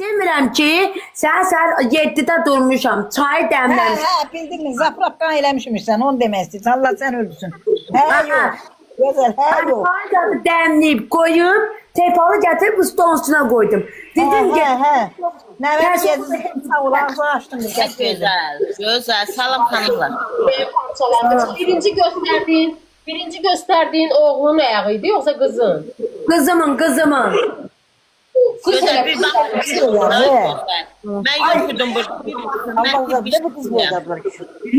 demirəm ki, səhər 7-də durmuşam, çay dəmləmişəm. Hə, bildin, zapravkan eləmişmişsən, onu demək istəyirsən. Allah sən öldürsün. Hə, yox. Gözəl, hə, yox. Çayı dəmləyib, qoyub, tepalı gətirib bu stolun üstünə qoydum. Dedim ki, hə. Nəvət gezdim, sağ ol, ağzı açdım. Gözəl. Salam xanımlar. Birinci gösterdiğin oğlunun ayağı idi yoksa kızın? Kızımın. Gözəl bir bax. Mən yoxdum burada.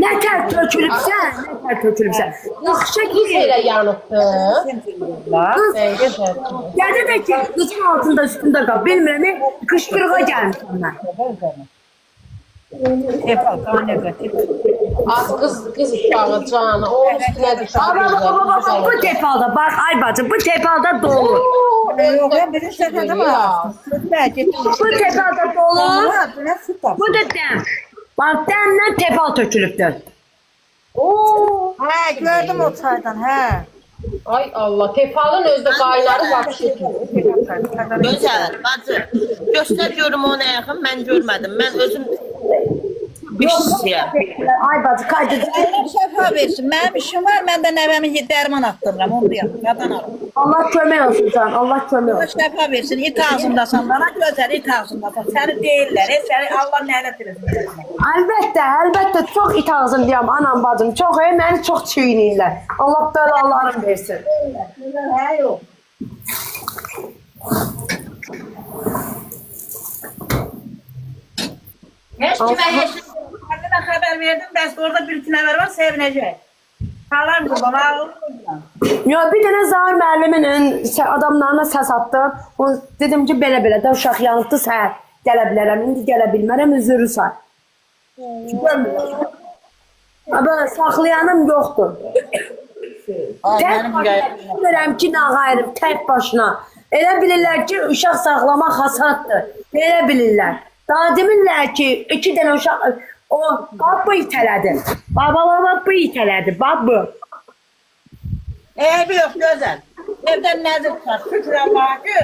Nə tər tökülübsən? Yaxşı Kız ki, elə yanıbdı. qız gədə də ki, qızın altında üstündə qal. Bilmirəm, qışqırığa gəlmişəm mən. Tepal, tane götür. Az kız uşağı canı. Onun üstüne düşer. Bu tepalda, bak ay bacım, bu tepalda dolu. Yok ya, bir seferde mi ağzın? Bu tepalda dolu, Ne süt var? bu da dəm. Bak dəmlə tepal tökülübdür. Oo. Hə, gördüm o çaydan, hə. Ay Allah. Tefalın özde kaynarı vahşi. Gözəl, bacı. Göstər görüm o nə yaxın, mən görmədim. Mən özüm işçiyəm. Ay bacı, kaydı. Allah şəfa versin. Mənim işim var, mən də nəvəmin dərman atdırıram, onu deyəm. Yadan alım. Allah kömək olsun sen, Allah kömək Allah olsun. şəfa versin. İt ağzındasan bana, gözəl it ağzındasan. Səni deyirlər, səni Allah nəhələt eləsin. Əlbəttə, çox it ağzımdayam, anam bacım, çox, məni çox çiğnəyirlər. Allah bəlalarını versin. Hə, yox. Heç kimə heç kimə xəbər verdim, bəs orada bir iki nəfər var, sevinəcək. Salam qurban, ağıllı. Ya bir dənə Zahir müəlliminin adamlarına səs atdım. Dedim ki, belə də uşaq yanıbdı, səhər gələ bilərəm, indi gələ bilmərəm, üzürü say. Ama saxlayanım yoxdur. Tək bilmirəm ki, nə qayırım, tək başına. Elə bilirlər ki, uşaq saxlamaq hasaddır. Elə bilirlər. Daha demirlər ki, 2 dənə uşaq, o, babı itələdi. Baba bu itələdi, babı. Eybi yox, gözəl. Evdən nəzir tutar, şükür Allah'a ki,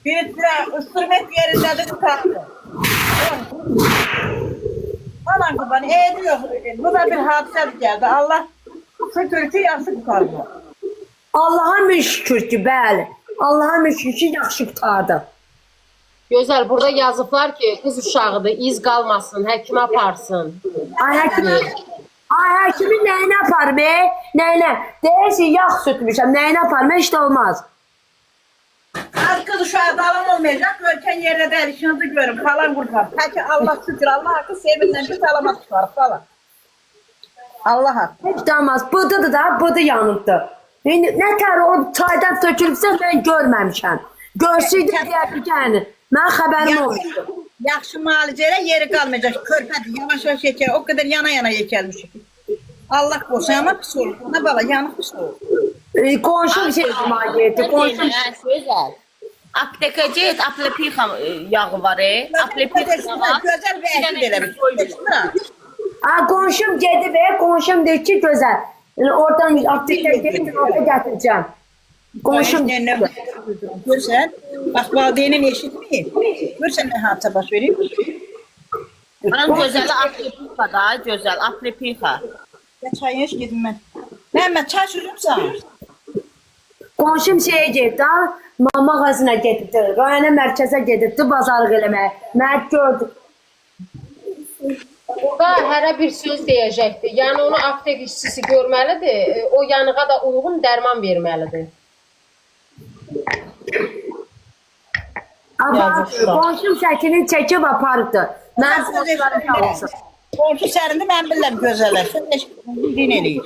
bir ıstırmet yerindədir, tutardı. Aman qurban, eybi yox. Bu da bir hadisədir gəldi. Allah şükür ki, yaxşı tutardı. Allaha min şükür ki, bəli. Allaha min şükür ki, yaxşı tutardı. Güzel. Burada yazıblar ki kız uşağıdır. İz kalmasın. Həkimə aparsın. Ay həkimin nəyini apar be? Nəyinə? Deyirsin, yağ sütmüşəm, nəyini apar? Heç də olmaz. Az kız uşağı davam olmayacaq, ölkən yerdə deyil, işinizi görün, falan qurtar. Təki Allah şükür, Allah haqqı sevinlə bir salamat tutarıq, falan. Allah haqqı. Heç də olmaz. Bıdıdır da, bıdı yanıbdır. Nə tər o çaydan tökülübsə, mən görməmişəm. Görsüydüm deyər bir tane. Mən xəbərim olmuşdu. Yaxşı müalicəyə yeri qalmayacaq, körpədir, yavaş-yavaş yekər, o qədər yana-yana yekərmişik. Allah qorusun, ama pis olur. Ana bala, yanıq pis olur. Qonşum şey almağa getdi, qonşum. Gözəl. Apteka get, aplepika yağı var, aplepika yağı. Gözəl və əkid elə bir. Qonşum gedib, qonşum deyir ki, gözəl. Oradan aptekə gedib, orada gətirəcəm. Qonşum. Görsən, bax, valideynin eşitməyib. Görsən, nə hadisə baş verib? Onun gözəli aplepika da, gözəl, aplepika. Ya çayın eş gedim mən. Məhəmməd, çay sürümsən. Qonşum şeyə getdi, mağazına gedibdi, rayona mərkəzə gedibdi, bazarlıq eləməyə. Mən gördüm. Burada hərə bir söz deyəcəkdir. Yəni onu aptek işçisi görməlidir. O yanığa da uyğun dərman verməlidir. Qonşum şəkilini çəkib aparıbdı. Mən qonşuları çalışım. Qonşu sərində mən bilirəm gözəllər. Din eləyir.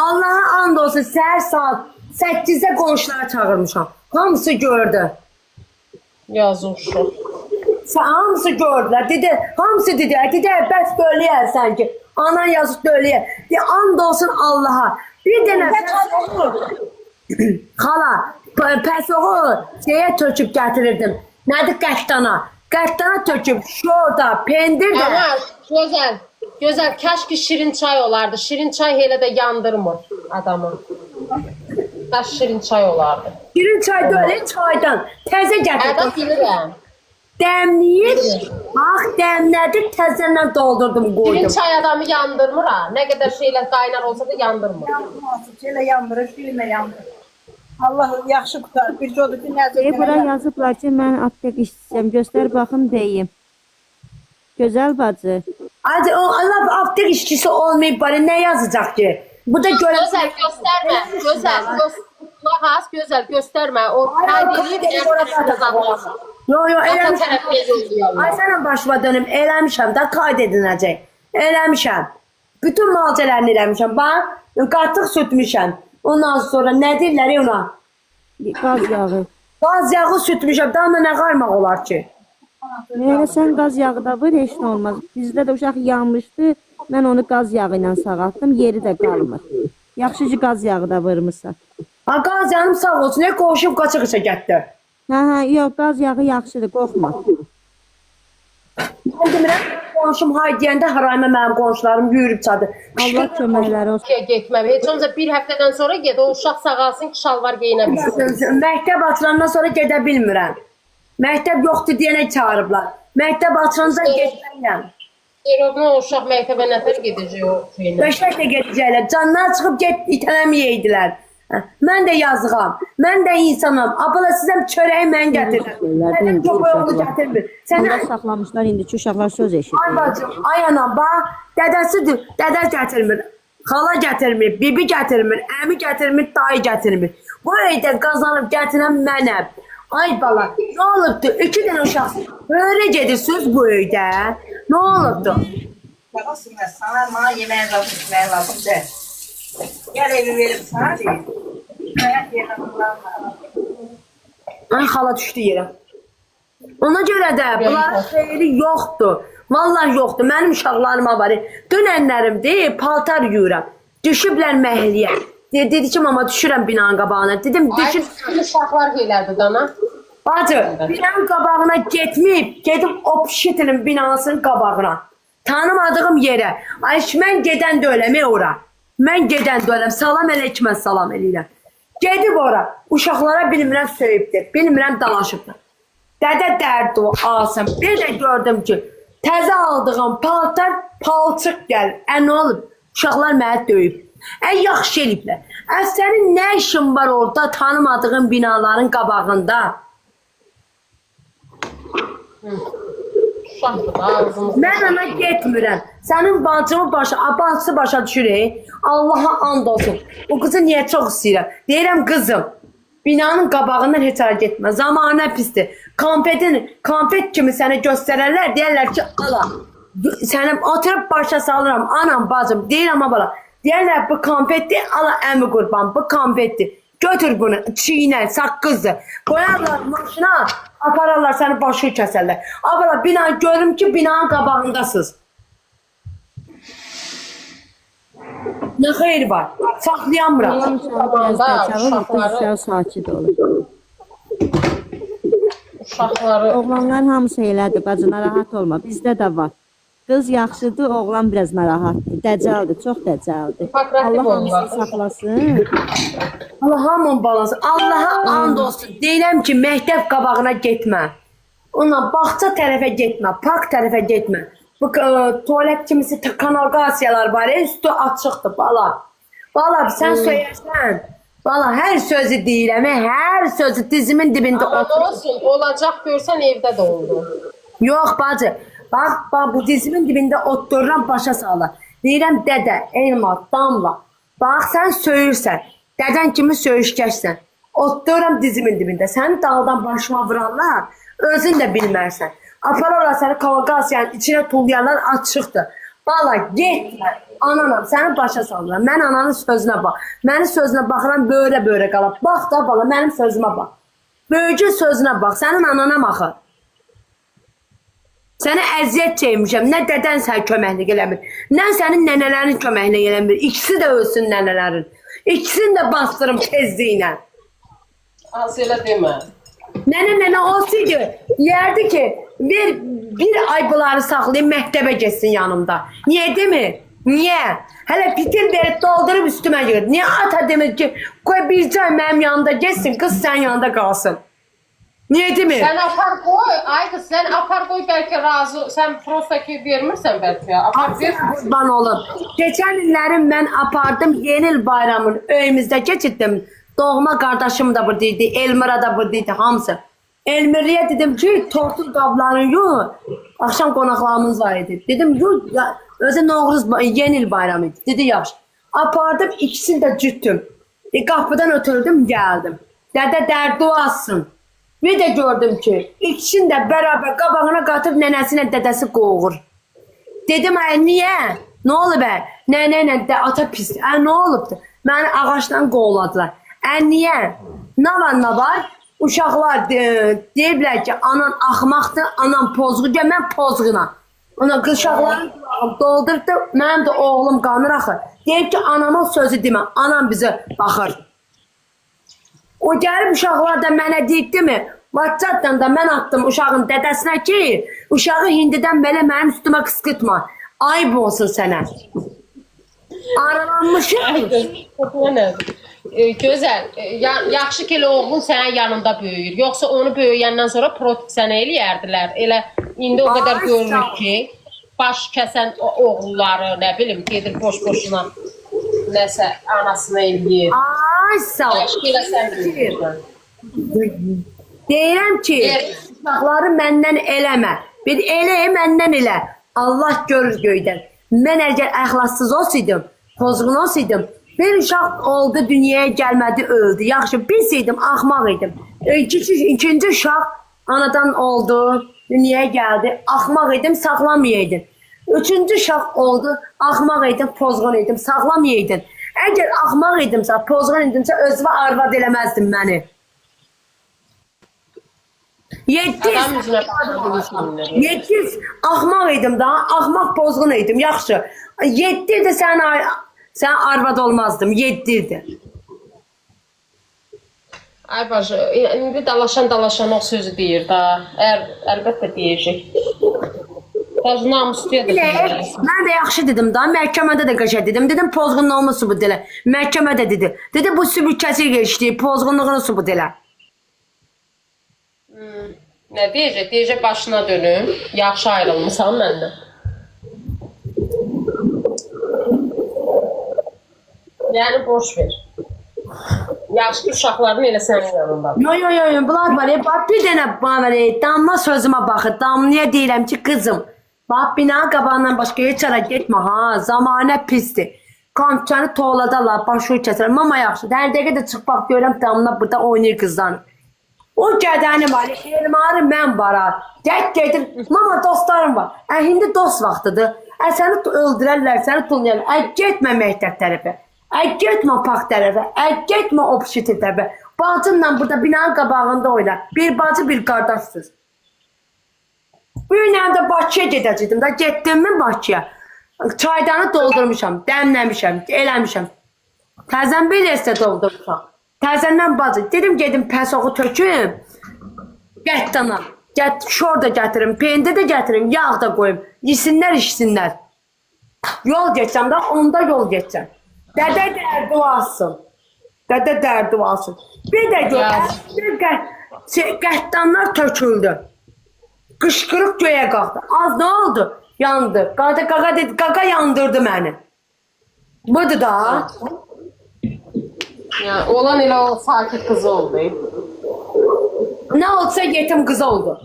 Allah'a and olsun, səhər saat 8-də qonşuları çağırmışam. Hamısı gördü. Yazıq uşaq. Hamısı gördülər. Dedi, hamısı dedi, bəs döləyərsən ki, anan yazıq döləyər. And olsun Allah'a. Bir dənə xala, pəsoğu şeyə töküb gətirirdim. Nədir qəttana? Qəttana töküb, şorda, pendir də. Ama güzel. Kaş ki şirin çay olardı. Şirin çay hele de yandırmır adamı. Kaş şirin çay olardı. Şirin çay da öyle çaydan. Təzə gətirdim. Evet bilirəm. Dəmləyib, dəmlədim, təzədən doldurdum, Şirin qoydum. çay adamı yandırmır ha. Ne kadar şeyler kaynar olsa da yandırmır. Yanmasın, şeylə yandırır, şirinlə yandırır. Allah yaxşı qutar. Bir odur ki, nəzir Bura yazıblar ki, mən aptek işçisiyəm. Göstər baxım deyim. Gözəl bacı. Hadi o Allah aptek işçisi olmayıp bari ne yazacak ki? Bu da gören... Güzel gösterme. Güzel. Kulak az güzel gösterme. O kaydedip Yo Ata eləmişəm. tərəfə yollayarlar. Ay sənin başıma dönüm eləmişəm də qayd ediləcək. Eləmişəm. Bütün malcələrini eləmişəm. Bax, qatıq sütmüşəm. Ondan sonra nə deyirlər ona? Qaz yağı. Qaz yağı sütmüşəm. Daha nə qarmaq olar ki? Elə sən qaz yağı da var, heç nə olmaz. Bizdə də uşaq yanmışdı. Mən onu qaz yağı ilə sağaltdım, yeri də qalmır. Yaxşı ki, qaz yağı da vırmısan. Ha, qaz yanım sağ olsun. Ne qoşub qaçıq işə getdi. Hə, yox, qaz yağı yaxşıdır, qorxma. Mən demirəm, qonşum hay deyəndə haraymə mənim qonşularım yürüb çadı. Allah köməkləri olsun. Getməm. Heç olmazsa bir həftədən sonra get. O uşaq sağalsın ki, şalvar geyinə bilsin. Məktəb açılandan sonra gedə bilmirəm. Məktəb yoxdur deyənə çağırıblar. Məktəb açılanda getməyəm. Erovna o uşaq məktəbə nətər gedəcək o şeylə. Qəşəng də gedəcəklər. Canlar çıxıb itələməyəydilər. Mən də yazığam. Mən də insanam. Abla sizəm çörəyi mən gətirirəm. Sənin çoxoğlu gətirmir. Burada Sənə saxlamışlar, indi ki, uşaqlar söz ay eşitir. bacım, ay anam, bax, dədəsidir. Dədə gətirmir. Xala gətirmir, bibi gətirmir, əmi gətirmir, dayı gətirmir. Bu evdə qazanıb gətirən mənəm. Ay bala, nə olubdu? 2 dənə uşaq. Böyle gedirsiniz bu evdə. Nə olubdu? Babasınlar, sana bana yemeğe lazım, içmeye lazım de. Gel evi verip sana değil. Hayat yerine kullanma. Ay xala düşdü yerə. Ona görə də bunların xeyri yoxdur. Vallahi yoxdur. Mənim uşaqlarıma var. Dönənlərimdir, paltar yuyuram. Düşüblər məhəlliyə. Dedi ki, mama düşürəm binanın qabağına. Dedim, Ay, düşün. uşaqlar geylərdi dana. Bacı, binanın qabağına getməyib, gedib o pişitilin binasının qabağına. Tanımadığım yerə. Ay, mən gedən də öləm ora. Mən gedən də öləm. Salam əleykum, salam eləyirəm. Gedib ora. Uşaqlara bilmirəm söyübdür. Bilmirəm dalaşıbdır. Dədə dərdi o alsam. Bir də gördüm ki, təzə aldığım paltar palçıq gəlir. Nə olub? Uşaqlar mənə döyüb. Yaxşı eləyiblər. Sənin nə işin var orada tanımadığın binaların qabağında? Uşaqdır da ağzımız. Mən ona getmirəm. Sənin bacımı bacısı başa düşür. Allaha and olsun. O qızı niyə çox istəyirəm? Deyirəm qızım, binanın qabağından heç ara getmə. Zamanə pisdir. Konfet kimi sənə göstərərlər. Deyərlər ki, ala. Səni oturub başa salıram. Anam, bacım. Deyirəm abala. Deyərlər bu konfetdir. Ala əmi qurban. Bu konfetdir. Götür bunu. Çiğnə, saqqızdır. Qoyarlar maşına. Apararlar səni başı kəsərlər. Abala bina görüm ki binanın qabağındasınız. Nə xeyri var? Saxlayamıram. Uşaqlar sakit olur. Uşaqları. Oğlanların hamısı elədir, bacı, narahat olma. Bizdə də var. Qız yaxşıdır, oğlan biraz narahatdır. Dəcəldir, çox dəcəldir. Hipokratik Allah olurlar. hamısını saxlasın. Allah hamın balası. Allaha and olsun. Deyirəm ki, məktəb qabağına getmə. Ondan bağça tərəfə getmə, park tərəfə getmə. Bu tualet kimisi kanalizasiyalar var, üstü açıqdır bala. Bala sən söyərsən. Bala hər sözü deyirəm, hər sözü dizimin dibində Ama otur. olsun, olacaq görsən evdə də oldu. Yox bacı. Bax, bu dizimin dibində otururam başa salır. Deyirəm dədə, Elmar, Damla. Bax sən söyürsən. Dədən kimi söyüşkəşsən. Otururam dizimin dibində. Səni daldan başıma vuranlar özün də bilmərsən. Apararlar səni kanalizasiyanın içinə tullayanlar açıqdır. Bala getmə. Ananam səni başa salırlar. Mən ananın sözünə bax. Mənim sözünə baxıram böyrə qalıb. Bax da bala mənim sözümə bax. Böyücü sözünə bax. Sənin anana baxır. Sənə əziyyət çəkmişəm. Nə dədən sənə köməklik eləmir. Nə sənin nənələrin köməklik eləmir. İkisi də ölsün nənələrin. İkisini də bastırım tezliylə. Az elə demə. Nənə olsaydı, deyərdi ki, bir ay bunları saxlayıb məktəbə getsin yanımda. Niyə demir? Niyə? Hələ fitil verib doldurub üstümə yığır. Niyə ata demir ki, qoy bircə ay mənim yanımda getsin, qız sənin yanında qalsın. Niyetimi. Sen apar koy. Ay kız sen apar koy belki razı. Sen prosta ki vermirsen belki ya. Apar ver. Kurban olum. Geçen illərim mən apardım yeni il bayramını öyümüzdə keçirdim. Doğma qardaşım da buradaydı, Elmira da buradaydı, hamısı. Elmirliyə dedim ki, tortul qablarını yu, akşam qonaqlarımız var idi. Dedim yu, özü Novruz yeni il bayramı idi. Dedi yaxşı. Apardım, ikisini də cüttüm. Qapıdan ötürdüm, gəldim. Dədə dərdi olsun. Bir də gördüm ki, ikisini də bərabər qabağına qatıb nənəsinə dədəsi qovur. Dedim, ay niye? Ne oldu be? Ne de ata pis. Ne olubdu? Məni ağaçdan qovladılar. Niye? Ne var? Uşaqlar deyiblər ki, anan axmaqdır, anan pozğu. Mən pozğuna. Ona qışaqların doldurdu. Mənim də oğlum qanır axı. Deyib ki, anamın sözü demə. Anam bizə baxır. O gəlib uşaqlar da mənə deyibdi mi? WhatsApp'dan da mən attım uşağın dədəsinə ki, uşağı hindidən belə mənim üstümə qısqırtma. Ayıb olsun sənə. Aralanmışım. Gözəl. Yaxşı ki, elə oğlun sənin yanında böyüyür. Yoxsa onu böyüyəndən sonra protik sənə eləyərdilər. Elə indi o qədər görünür ki, baş kəsən oğulları, nə bilim, gedir boş-boşuna nəsə anasını eləyir. Ay sağ ol. Yaxşı ki, elə sən böyüyürsən. Deyirəm ki, uşaqları məndən eləmə. Bir elə, məndən elə. Allah görür göydən. Mən əgər əxlassız olsaydım, pozğun olsaydım, bir uşaq oldu, dünyaya gəlmədi, öldü. Yaxşı, bilsəydim, axmaq idim. İkinci uşaq anadan oldu, dünyaya gəldi, axmaq idim, saxlamayaydın. Üçüncü uşaq oldu, axmaq idim, pozğun idim, saxlamayaydın. Əgər axmaq idimsə, pozğun idimsə, özümə arvad eləməzdim məni. 700 axmaq idim daha, axmaq pozğun idim, yaxşı. 7 də sən arvad olmazdım, 7 idi. Ay bacı, indi dalaşan o sözü deyir da. Əlbəttə deyəcək. Bacı namusluya da deyir. Mən də yaxşı dedim da, məhkəmədə də qəşə dedim. Dedim pozğunluğumu sübut elə. Məhkəmədə dedi. Dedi bu sübutçəsi geçdi, pozğunluğunu sübut elə. Nə deyəcək? Deyəcək başına dönüm. Yaxşı ayrılmısan məndən. Yəni boş ver. Yaxşı ki, uşaqların elə sənin yanında. Yo, bunlar var ya, bax bir dənə bana damla sözümə baxır. Damlaya deyirəm ki, qızım, bax bina qabağından başqa heç ara getmə ha, zamanə pisdir. Qamçanı toğladarlar, başı kəsər. Mama yaxşı, hər dəqiqə də çıx bax görəm damla burada oynayır qızdan. O qədəni var, elmarı mən var. Gedir, mama dostlarım var. İndi dost vaxtıdır. Səni öldürərlər, səni tullayarlar. Getmə məktəb tərəfə. Getmə park tərəfə. Getmə opşiti tərəfə. Bacımla burada binanın qabağında oyna. Bir bacı, bir qardaşsız. Bu günlər də Bakıya gedəcəkdim da. Getdim mi Bakıya? Çaydanı doldurmuşam, dəmləmişəm, eləmişəm. Təzən bir dəstə doldurmuşam. Təzəndən bacı, dedim gedim pəsoğu töküm. Qəttana. Şor da gətirim, peynir də gətirim, yağ da qoyum. Yesinlər, içsinlər. Yol geçsəm də, onda yol geçsəm. Dədə dərdi olsun. Dədə dərdi olsun. Bir də gör, qəttanlar töküldü. Qışqırıq göyə qalxdı. Az nə oldu? Yandı. Qaqa dedi, qaqa yandırdı məni. Budur da. Yəni, olan elə o sakit qız oldu. Nə olsa yetim qız oldu.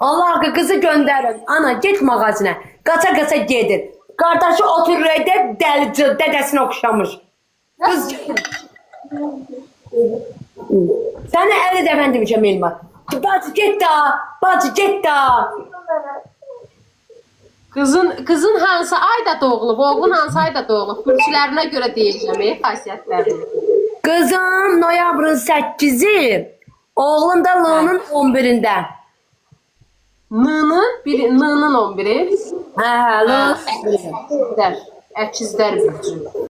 Allah haqqı qızı göndərin. Ana, get mağazine. Qaça gedir. Qardaşı oturur evdə dəlici, dədəsinə oxşamış. Qız sənə 50 dəfə demişəm Elmar. Bacı get da, bacı get da. Qızın hansı ayda doğulub, oğlun hansı ayda doğulub? Bürçülərinə görə deyəcəm, xasiyyətlərini. Qızım noyabrın 8-i, oğlun da L-nın 11-də. N-nın 11-i? Hə, L-nın 11-də. Əkizlər bürcü.